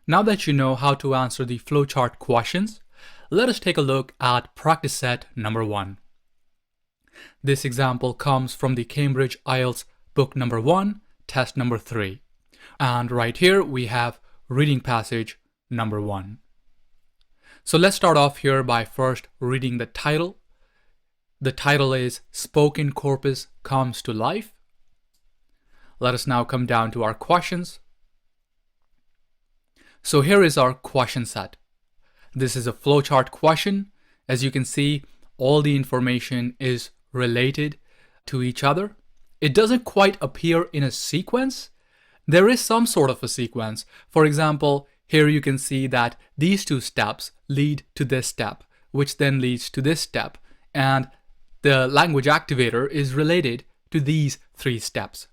Now that you know how to answer the flowchart questions, let us take a look at practice set number 1. This example comes from the Cambridge IELTS book number 1, test number 3. And right here we have reading passage number 1. So let's start off here by first reading the title. The title is Spoken Corpus Comes to Life. Let us now come down to our questions. So here is our question set. This is a flowchart question. As you can see, all the information is related to each other. It doesn't quite appear in a sequence. There is some sort of a sequence. For example, here you can see that these two steps lead to this step, which then leads to this step. And the language activator is related to these 3 steps.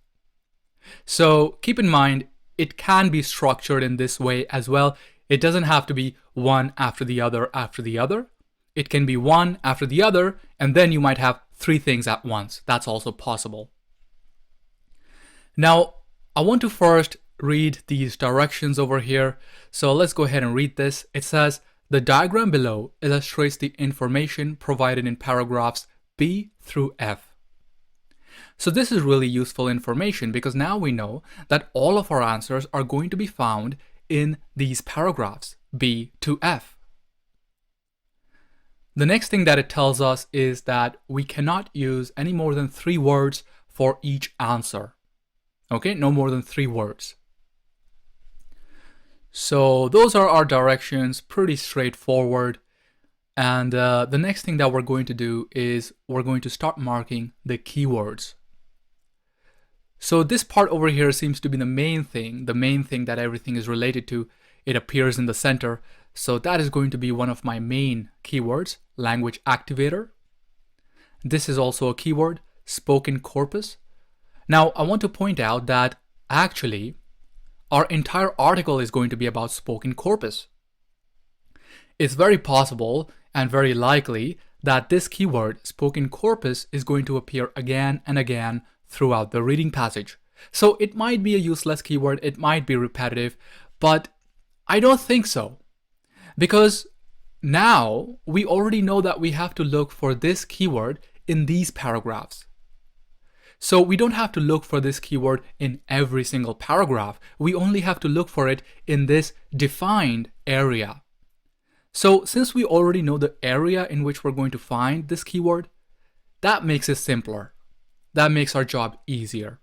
So keep in mind, it can be structured in this way as well. It doesn't have to be one after the other after the other. It can be one after the other, and then you might have 3 things at once. That's also possible. Now, I want to first read these directions over here. So let's go ahead and read this. It says, the diagram below illustrates the information provided in paragraphs B through F. So this is really useful information because now we know that all of our answers are going to be found in these paragraphs, B to F. The next thing that it tells us is that we cannot use any more than 3 words for each answer. Okay, no more than 3 words. So those are our directions, pretty straightforward. And the next thing that we're going to do is we're going to start marking the keywords. So this part over here seems to be the main thing that everything is related to. It appears in the center. So that is going to be one of my main keywords, language activator. This is also a keyword, spoken corpus. Now I want to point out that actually our entire article is going to be about spoken corpus. It's very possible and very likely that this keyword, spoken corpus, is going to appear again and again throughout the reading passage. So it might be a useless keyword, it might be repetitive, but I don't think so. Because now we already know that we have to look for this keyword in these paragraphs. So we don't have to look for this keyword in every single paragraph. We only have to look for it in this defined area. So since we already know the area in which we're going to find this keyword, that makes it simpler. That makes our job easier.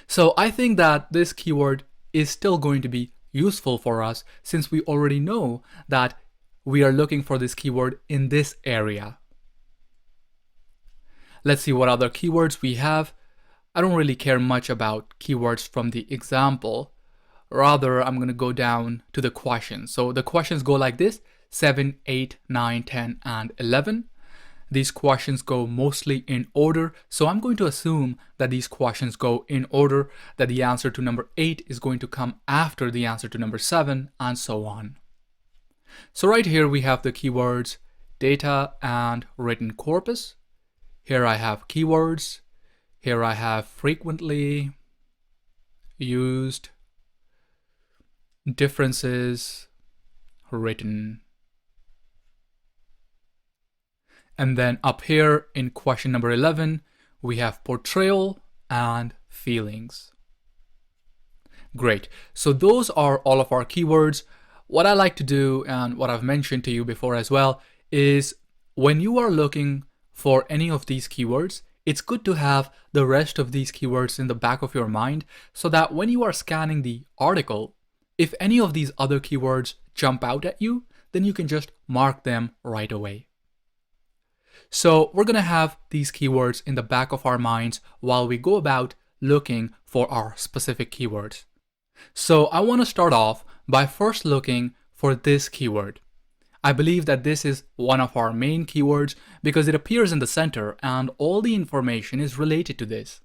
So I think that this keyword is still going to be useful for us since we already know that we are looking for this keyword in this area. Let's see what other keywords we have. I don't really care much about keywords from the example. Rather, I'm going to go down to the questions. So the questions go like this: 7, 8, 9, 10, and 11. These questions go mostly in order. So I'm going to assume that these questions go in order, that the answer to number 8 is going to come after the answer to number 7, and so on. So right here we have the keywords data and written corpus. Here I have keywords. Here I have frequently used, differences, written. And then up here in question number 11, we have portrayal and feelings. Great. So those are all of our keywords. What I like to do, and what I've mentioned to you before as well, is when you are looking for any of these keywords, it's good to have the rest of these keywords in the back of your mind so that when you are scanning the article, if any of these other keywords jump out at you, then you can just mark them right away. So we're going to have these keywords in the back of our minds while we go about looking for our specific keywords. So I want to start off by first looking for this keyword. I believe that this is one of our main keywords because it appears in the center and all the information is related to this.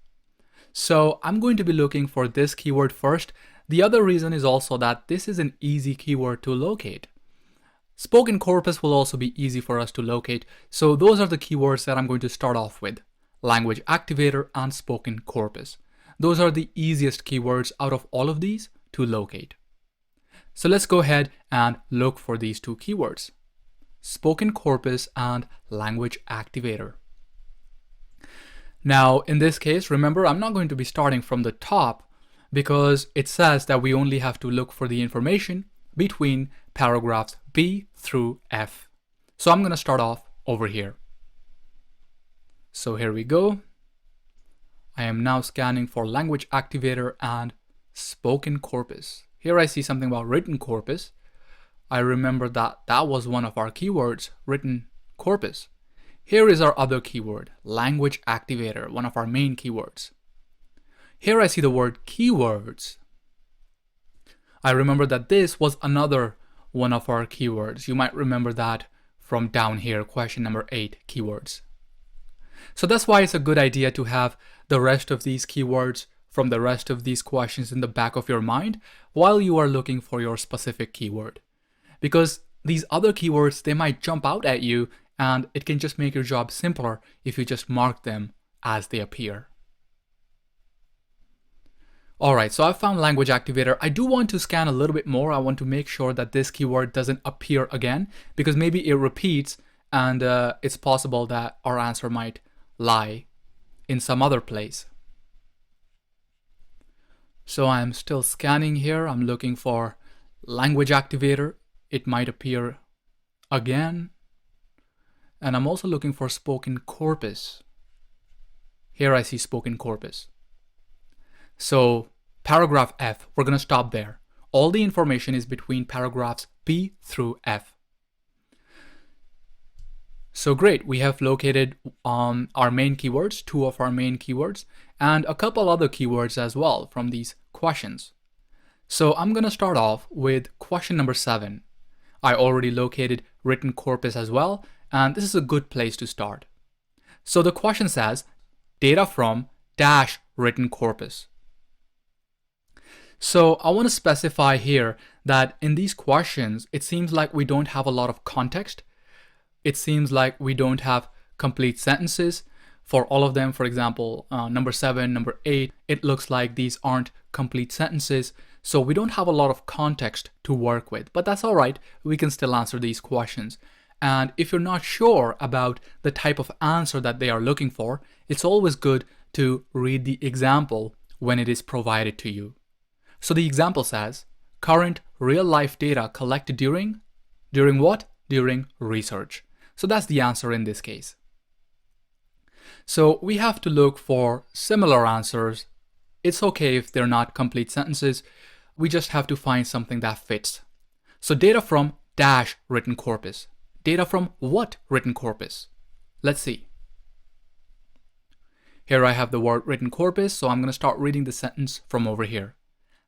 So I'm going to be looking for this keyword first. The other reason is also that this is an easy keyword to locate. Spoken corpus will also be easy for us to locate. So those are the keywords that I'm going to start off with: language activator and spoken corpus. Those are the easiest keywords out of all of these to locate. So let's go ahead and look for these two keywords, spoken corpus and language activator. Now, in this case, remember, I'm not going to be starting from the top because it says that we only have to look for the information between paragraphs B through F. So I'm going to start off over here. So here we go. I am now scanning for language activator and spoken corpus. Here I see something about written corpus. I remember that that was one of our keywords, written corpus. Here is our other keyword, language activator, one of our main keywords. Here I see the word keywords. I remember that this was another one of our keywords. You might remember that from down here, question number 8, keywords. So that's why it's a good idea to have the rest of these keywords from the rest of these questions in the back of your mind while you are looking for your specific keyword. Because these other keywords, they might jump out at you, and it can just make your job simpler if you just mark them as they appear. Alright, so I found language activator. I do want to scan a little bit more. I want to make sure that this keyword doesn't appear again, because maybe it repeats and it's possible that our answer might lie in some other place. So I'm still scanning here. I'm looking for language activator. It might appear again. And I'm also looking for spoken corpus. Here I see spoken corpus. So paragraph F, we're going to stop there. All the information is between paragraphs B through F. So great, we have located our main keywords, 2 of our main keywords, and a couple other keywords as well from these questions. So I'm going to start off with question number 7. I already located written corpus as well, and this is a good place to start. So the question says, data from dash written corpus. So I want to specify here that in these questions, it seems like we don't have a lot of context. It seems like we don't have complete sentences for all of them. For example, number 7, number 8, it looks like these aren't complete sentences. So we don't have a lot of context to work with, but that's all right. We can still answer these questions. And if you're not sure about the type of answer that they are looking for, it's always good to read the example when it is provided to you. So the example says, current real-life data collected during what? During research. So that's the answer in this case. So we have to look for similar answers. It's okay if they're not complete sentences. We just have to find something that fits. So data from dash written corpus. Data from what written corpus? Let's see. Here I have the word written corpus, so I'm going to start reading the sentence from over here.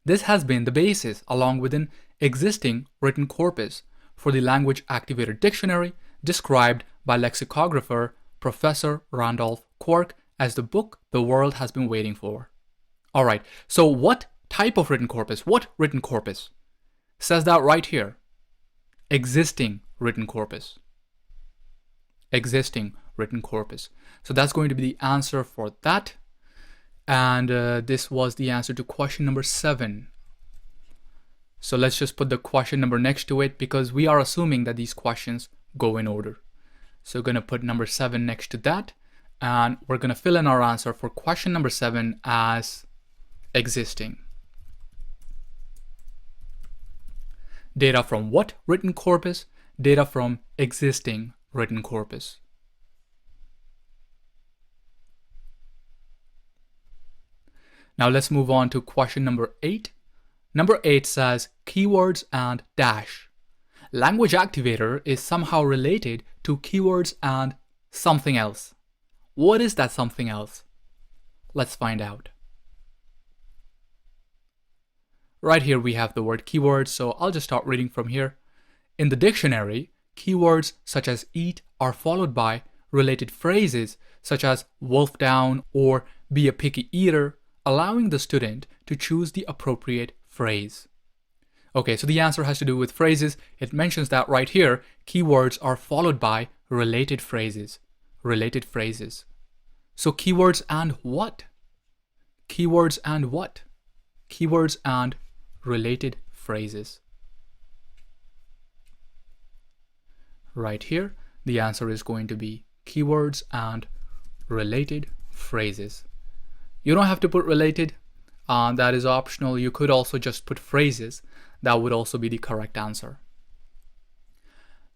This has been the basis, along with an existing written corpus, for the language activator dictionary described by lexicographer Professor Randolph Quirk as the book the world has been waiting for. Alright, so what type of written corpus? What written corpus? Says that right here. Existing written corpus. Existing written corpus. So that's going to be the answer for that. And this was the answer to question number 7. So let's just put the question number next to it because we are assuming that these questions go in order. So we're going to put number 7 next to that. And we're going to fill in our answer for question number 7 as existing. Data from what written corpus? Data from existing written corpus. Now let's move on to question number 8. Number 8 says keywords and dash. Language activator is somehow related to keywords and something else. What is that something else? Let's find out. Right here we have the word keywords, so I'll just start reading from here. In the dictionary, keywords such as eat are followed by related phrases such as wolf down or be a picky eater, allowing the student to choose the appropriate phrase. Okay, so the answer has to do with phrases. It mentions that right here, keywords are followed by related phrases. Related phrases. So keywords and what? Keywords and what? Keywords and related phrases. right here, the answer is going to be keywords and related phrases. You don't have to put related, that is optional. You could also just put phrases. That would also be the correct answer.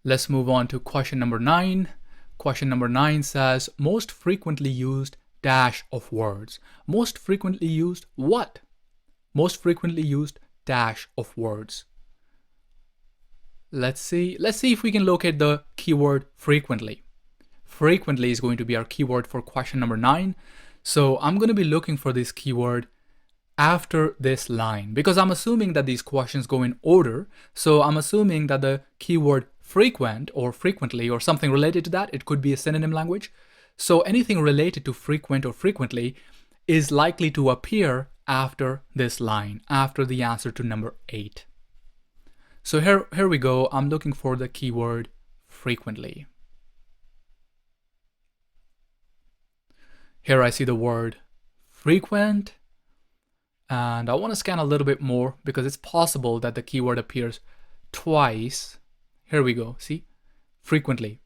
Let's move on to question number 9. Question number 9 says, most frequently used dash of words. Most frequently used what? Most frequently used dash of words. Let's see if we can locate the keyword frequently. Frequently is going to be our keyword for question number 9. So I'm going to be looking for this keyword after this line, because I'm assuming that these questions go in order. So I'm assuming that the keyword frequent or frequently or something related to that, it could be a synonym language. So anything related to frequent or frequently is likely to appear after this line, after the answer to number 8. So here we go. I'm looking for the keyword frequently. Here I see the word frequent, and I want to scan a little bit more because it's possible that the keyword appears twice. Here we go, see? Frequently.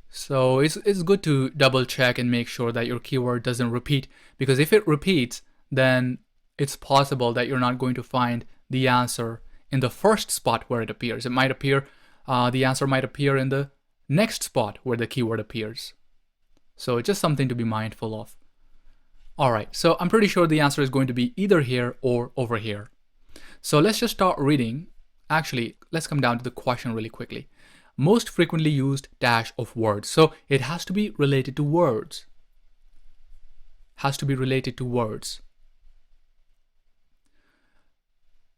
So it's good to double check and make sure that your keyword doesn't repeat, because if it repeats, then it's possible that you're not going to find the answer in the first spot where it appears. It might appear, the answer might appear in the next spot where the keyword appears. So it's just something to be mindful of. All right, so I'm pretty sure the answer is going to be either here or over here. So let's just start reading. Actually, let's come down to the question really quickly. Most frequently used dash of words. So it has to be related to words. Has to be related to words.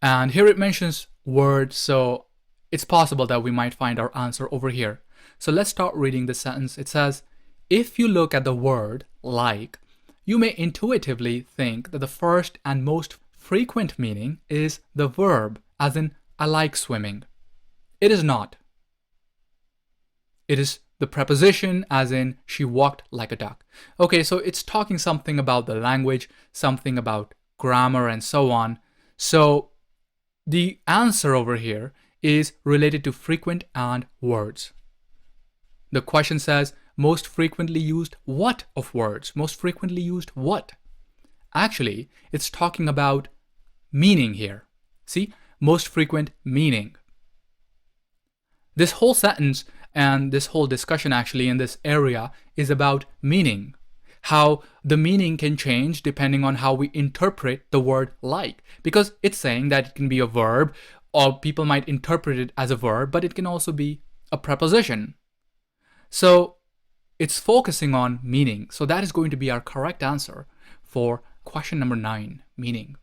And here it mentions words, so it's possible that we might find our answer over here. So let's start reading the sentence. It says, if you look at the word like, you may intuitively think that the first and most frequent meaning is the verb, as in, I like swimming. It is not. It is the preposition, as in, she walked like a duck. Okay, so it's talking something about the language, something about grammar, and so on. So the answer over here is related to frequent and words. The question says, most frequently used what of words? Most frequently used what? Actually, it's talking about meaning here. See? Most frequent meaning. This whole sentence and this whole discussion actually in this area is about meaning. How the meaning can change depending on how we interpret the word like. Because it's saying that it can be a verb, or people might interpret it as a verb, but it can also be a preposition. So it's focusing on meaning. So that is going to be our correct answer for question number 9, meaning.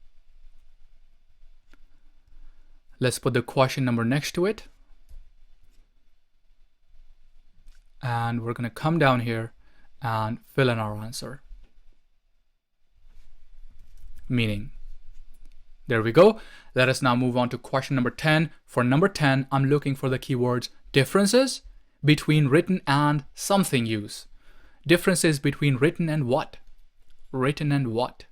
Let's put the question number next to it. And we're going to come down here and fill in our answer. Meaning. There we go. Let us now move on to question number 10. For number 10, I'm looking for the keywords differences between written and something use. Differences between written and what? Written and what?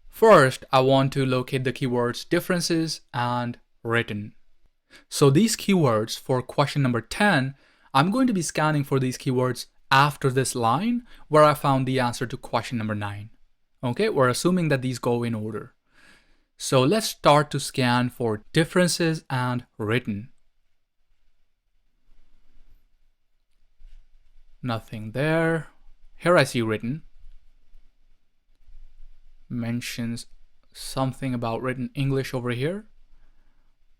First, I want to locate the keywords differences and written. So these keywords for question number 10, I'm going to be scanning for these keywords after this line where I found the answer to question number 9. Okay, we're assuming that these go in order. So let's start to scan for differences and written. Nothing there. Here I see written. Mentions something about written English over here.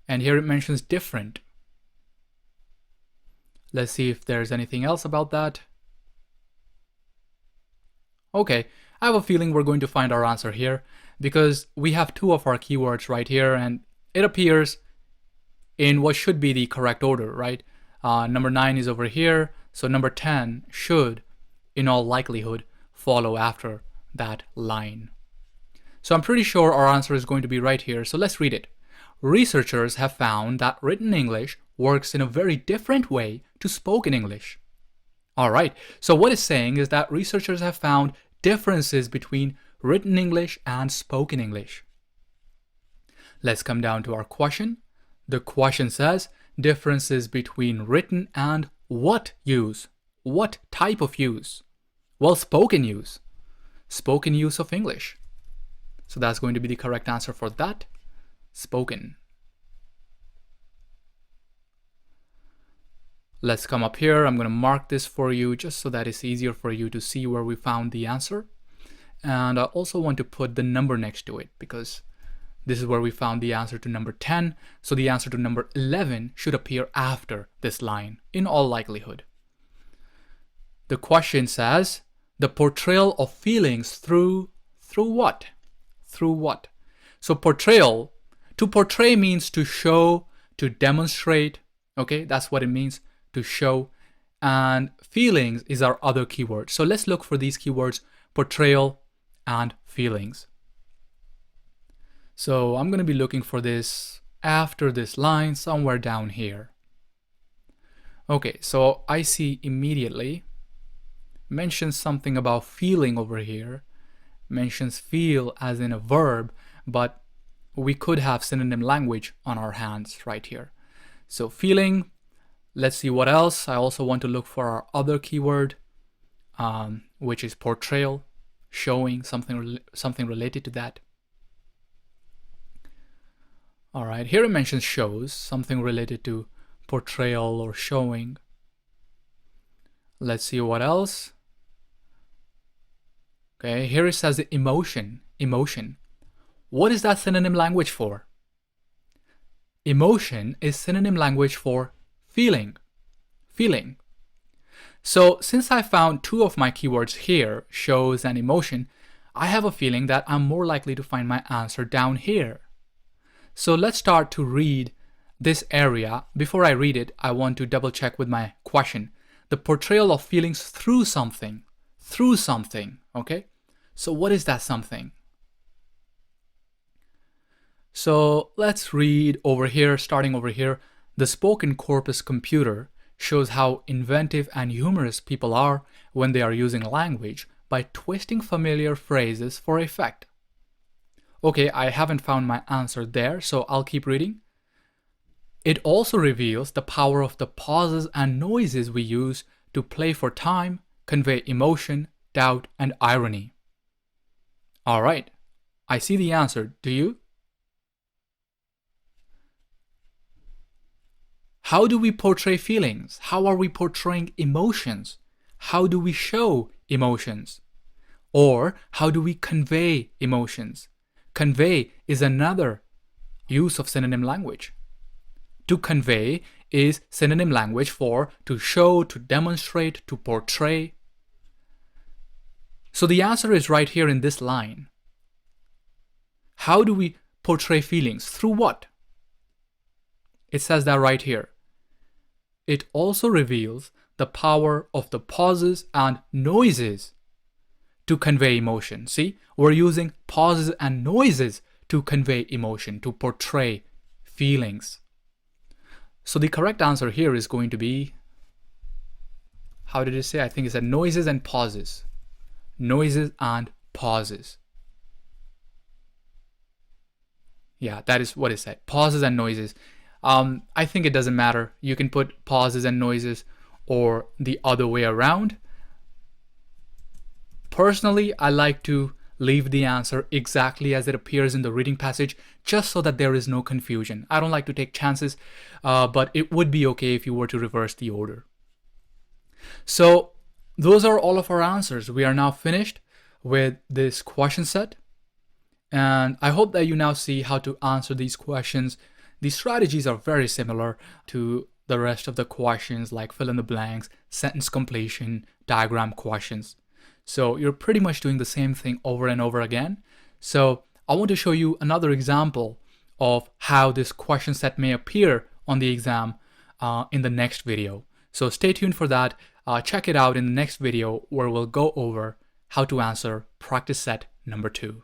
And here it mentions different. Let's see if there's anything else about that. Okay, I have a feeling we're going to find our answer here because we have 2 of our keywords right here and it appears in what should be the correct order, right? Number 9 is over here, so number 10 should, in all likelihood, follow after that line. So I'm pretty sure our answer is going to be right here, so let's read it. Researchers have found that written English works in a very different way to spoken English. Alright, so what it's saying is that researchers have found differences between written English and spoken English. Let's come down to our question. The question says, differences between written and what use. What type of use? Well, spoken use. Spoken use of English. So that's going to be the correct answer for that. Spoken. Let's come up here. I'm going to mark this for you just so that it's easier for you to see where we found the answer. And I also want to put the number next to it because this is where we found the answer to number 10. So the answer to number 11 should appear after this line in all likelihood. The question says, the portrayal of feelings through what? Through what? So portrayal, to portray means to show, to demonstrate. Okay, that's what it means, to show. And feelings is our other keyword. So let's look for these keywords, portrayal and feelings. So I'm going to be looking for this after this line somewhere down here. Okay, so I see immediately mentions something about feeling over here, mentions feel as in a verb, but we could have synonym language on our hands right here. So feeling, let's see what else. I also want to look for our other keyword, which is portrayal, showing something related to that. All right, here it mentions shows, something related to portrayal or showing. Let's see what else. Okay, here it says emotion, emotion. What is that synonym language for? Emotion is synonym language for feeling, feeling. So since I found two of my keywords here, shows and emotion, I have a feeling that I'm more likely to find my answer down here. So let's start to read this area. Before I read it, I want to double check with my question. The portrayal of feelings through something, okay? So what is that something? So let's read over here, starting over here. The spoken corpus computer shows how inventive and humorous people are when they are using language by twisting familiar phrases for effect. Okay, I haven't found my answer there, so I'll keep reading. It also reveals the power of the pauses and noises we use to play for time, convey emotion, doubt, and irony. All right, I see the answer. Do you? How do we portray feelings? How are we portraying emotions? How do we show emotions? Or how do we convey emotions? Convey is another use of synonym language. To convey is synonym language for to show, to demonstrate, to portray. So the answer is right here in this line. How do we portray feelings? Through what? It says that right here. It also reveals the power of the pauses and noises to convey emotion. See, we're using pauses and noises to convey emotion, to portray feelings. So the correct answer here is going to be, how did it say? I think it said noises and pauses. Noises and pauses. Yeah, that is what it said. Pauses and noises. I think it doesn't matter. You can put pauses and noises or the other way around. Personally, I like to leave the answer exactly as it appears in the reading passage, just so that there is no confusion. I don't like to take chances, but it would be okay if you were to reverse the order. So those are all of our answers. We are now finished with this question set. And I hope that you now see how to answer these questions. The strategies are very similar to the rest of the questions, like fill in the blanks, sentence completion, diagram questions. So you're pretty much doing the same thing over and over again. So I want to show you another example of how this question set may appear on the exam in the next video. So stay tuned for that. Check it out in the next video where we'll go over how to answer practice set number 2.